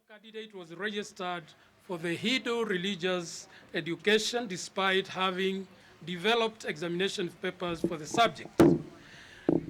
candidate was registered for the Hindu religious education despite having developed examination papers for the subject.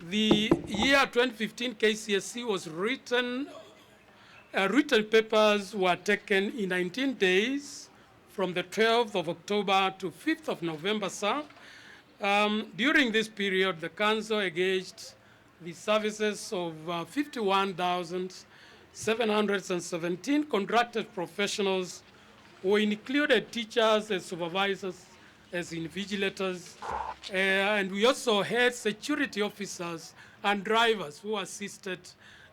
The year 2015 KCSE was written papers were taken in 19 days from the 12th of October to 5th of November, sir. During this period, the council engaged the services of 51,717 contracted professionals who included teachers and supervisors as invigilators. And we also had security officers and drivers who assisted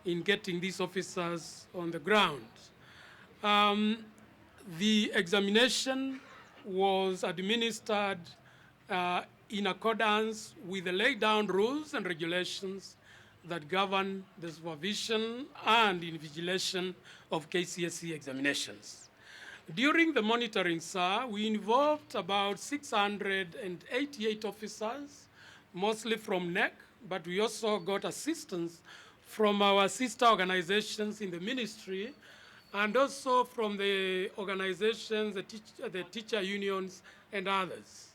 in getting these officers on the ground. The examination was administered in accordance with the laid down rules and regulations that govern the supervision and invigilation of KCSE examinations. During the monitoring, sir, we involved about 688 officers, mostly from NEC, but we also got assistance from our sister organizations in the ministry and also from the organizations, the teacher unions and others.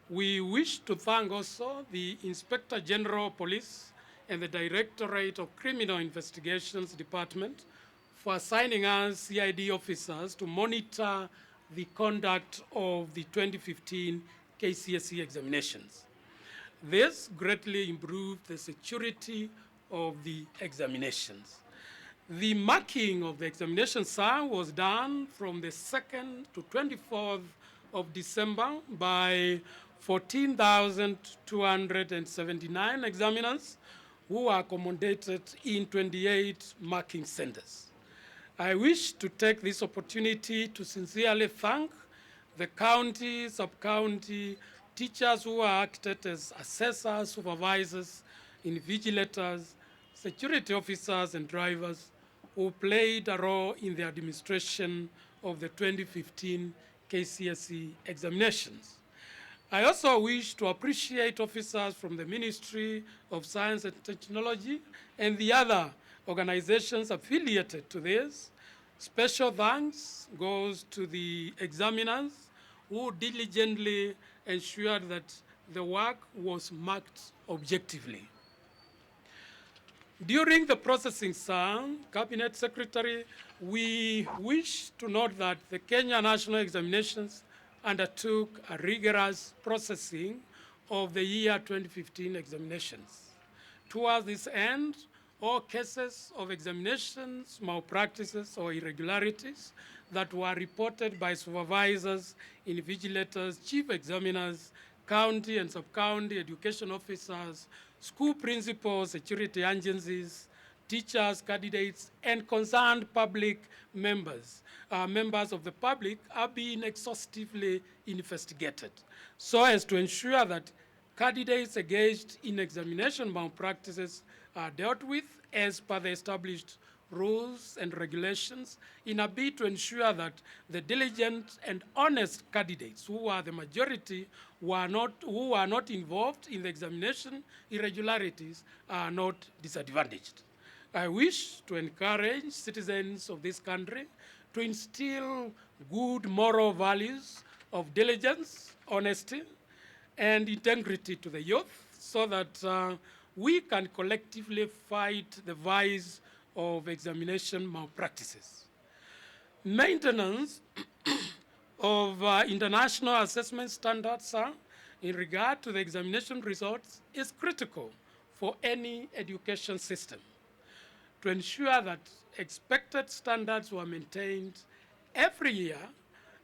We wish to thank also the Inspector General of Police and the Directorate of Criminal Investigations Department for assigning us CID officers to monitor the conduct of the 2015 KCSE examinations. This greatly improved the security of the examinations. The marking of the examination, sir, was done from the 2nd to 24th of December by 14,279 examiners who are accommodated in 28 marking centers. I wish to take this opportunity to sincerely thank the county, sub-county teachers who acted as assessors, supervisors, invigilators, security officers, and drivers who played a role in the administration of the 2015 KCSE examinations. I also wish to appreciate officers from the Ministry of Science and Technology and the other organizations affiliated to this. Special thanks goes to the examiners who diligently ensured that the work was marked objectively. During the processing, sir, Cabinet Secretary, we wish to note that the Kenya National Examinations undertook a rigorous processing of the year 2015 examinations. Towards this end, all cases of examinations, malpractices, or irregularities that were reported by supervisors, invigilators, chief examiners, county and sub-county education officers, school principals, security agencies, teachers, candidates, and concerned public members of the public are being exhaustively investigated so as to ensure that candidates engaged in examination malpractices are dealt with as per the established rules and regulations in a bid to ensure that the diligent and honest candidates who are the majority who are not involved in the examination irregularities are not disadvantaged. I wish to encourage citizens of this country to instill good moral values of diligence, honesty, and integrity to the youth so that we can collectively fight the vice of examination malpractices. Maintenance of international assessment standards in regard to the examination results is critical for any education system. To ensure that expected standards were maintained every year,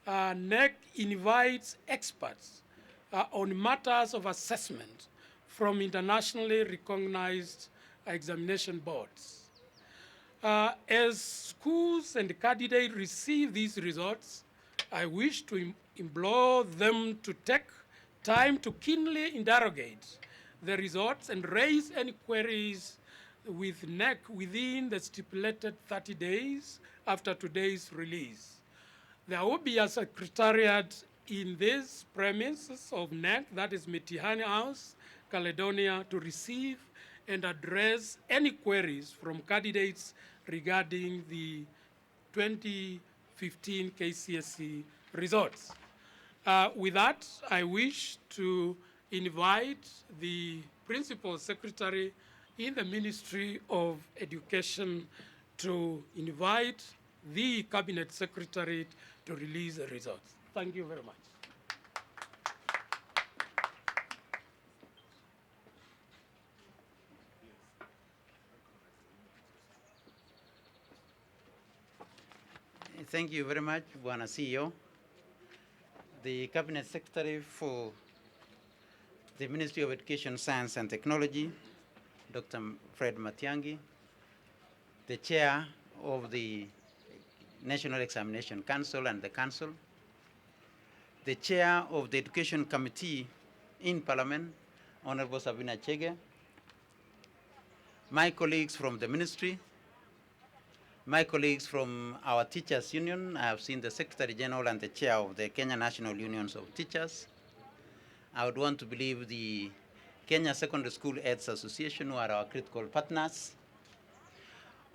NEC invites experts on matters of assessment from internationally recognized examination boards. As schools and candidates receive these results, I wish to implore them to take time to keenly interrogate the results and raise any queries with NEC within the stipulated 30 days after today's release. There will be a secretariat in these premises of NEC, that is Mitihani House, Caledonia, to receive and address any queries from candidates regarding the 2015 KCSE results. With that, I wish to invite the Principal Secretary in the Ministry of Education to invite the Cabinet Secretary to release the results. Thank you very much. Thank you very much, Bwana CEO. The Cabinet Secretary for the Ministry of Education, Science and Technology, Dr. Fred Matiang'i, the Chair of the National Examination Council and the Council, the Chair of the Education Committee in Parliament, Honorable Sabina Chege, my colleagues from the Ministry, my colleagues from our Teachers Union. I have seen the Secretary General and the Chair of the Kenya National Unions of Teachers. I would want to believe the Kenya Secondary School Aids Association, who are our critical partners.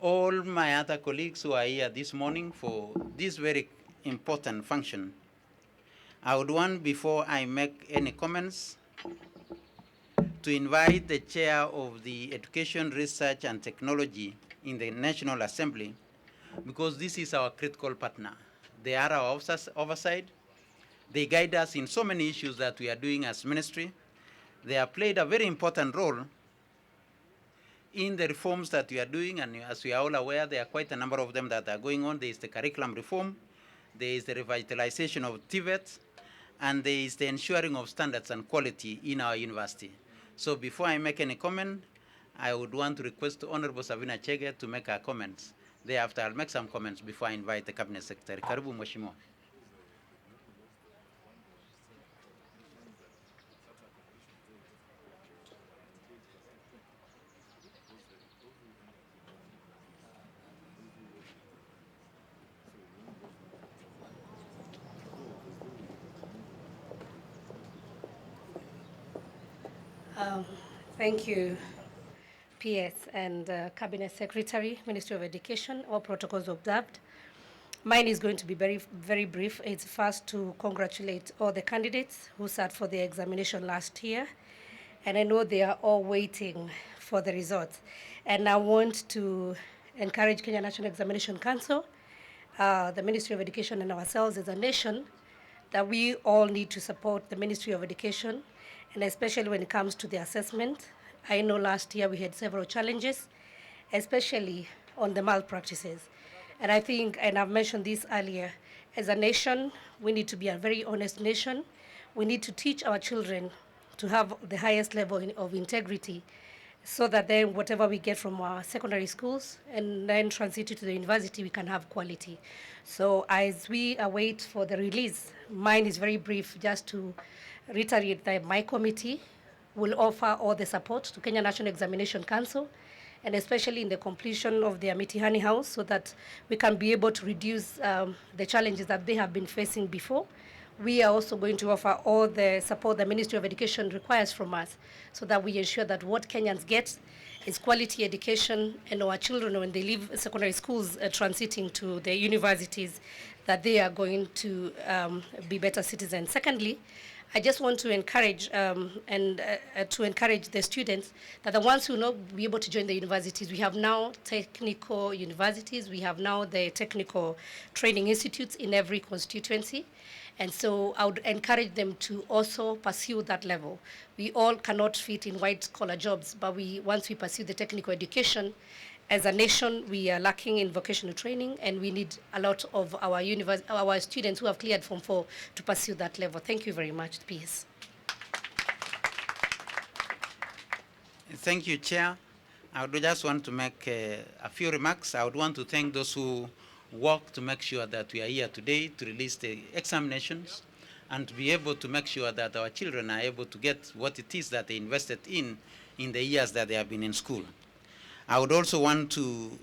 All my other colleagues who are here this morning for this very important function. I would want, before I make any comments, to invite the Chair of the Education, Research and Technology in the National Assembly, because this is our critical partner. They are our oversight. They guide us in so many issues that we are doing as ministry. They have played a very important role in the reforms that we are doing, and as we are all aware, there are quite a number of them that are going on. There is the curriculum reform, there is the revitalization of TVET, and there is the ensuring of standards and quality in our university. So before I make any comment, I would want to request Honorable Sabina Chege to make her comments. Thereafter, I'll make some comments before I invite the Cabinet Secretary. Karibu Mheshimiwa. Thank you, PS and Cabinet Secretary, Ministry of Education, all protocols observed. Mine is going to be very, very brief. It's first to congratulate all the candidates who sat for the examination last year. And I know they are all waiting for the results. And I want to encourage Kenya National Examination Council, the Ministry of Education and ourselves as a nation, that we all need to support the Ministry of Education, and especially when it comes to the assessment. I know last year we had several challenges, especially on the malpractices. And I think, and I've mentioned this earlier, as a nation, we need to be a very honest nation. We need to teach our children to have the highest level of integrity, so that then whatever we get from our secondary schools and then transit it to the university, we can have quality. So as we await for the release, mine is very brief, just to reiterate that my committee will offer all the support to Kenya National Examination Council, and especially in the completion of their Mitihani house, so that we can be able to reduce the challenges that they have been facing before. We are also going to offer all the support the Ministry of Education requires from us, so that we ensure that what Kenyans get is quality education, and our children, when they leave secondary schools transiting to the universities, that they are going to be better citizens. Secondly, I just want to encourage to encourage the students that the ones who will not be able to join the universities, we have now technical universities, we have now the technical training institutes in every constituency. And so I would encourage them to also pursue that level. We all cannot fit in white-collar jobs, but once we pursue the technical education, as a nation, we are lacking in vocational training, and we need a lot of our students who have cleared Form 4 to pursue that level. Thank you very much, PS. Thank you, Chair. I would just want to make a few remarks. I would want to thank those who work to make sure that we are here today to release the examinations and to be able to make sure that our children are able to get what it is that they invested in the years that they have been in school. I would also want to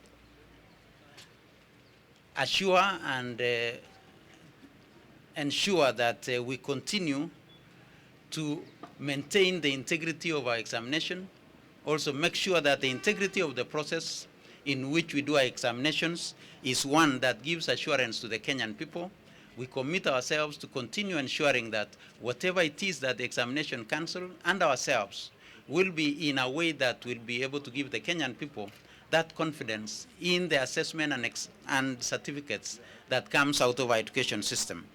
assure and ensure that we continue to maintain the integrity of our examination, also make sure that the integrity of the process in which we do our examinations is one that gives assurance to the Kenyan people. We commit ourselves to continue ensuring that whatever it is that the Examination Council and ourselves will be in a way that will be able to give the Kenyan people that confidence in the assessment and certificates that comes out of our education system.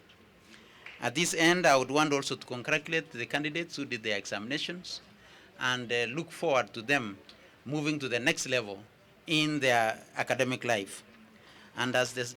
At this end, I would want also to congratulate the candidates who did their examinations and look forward to them moving to the next level in their academic life. And as the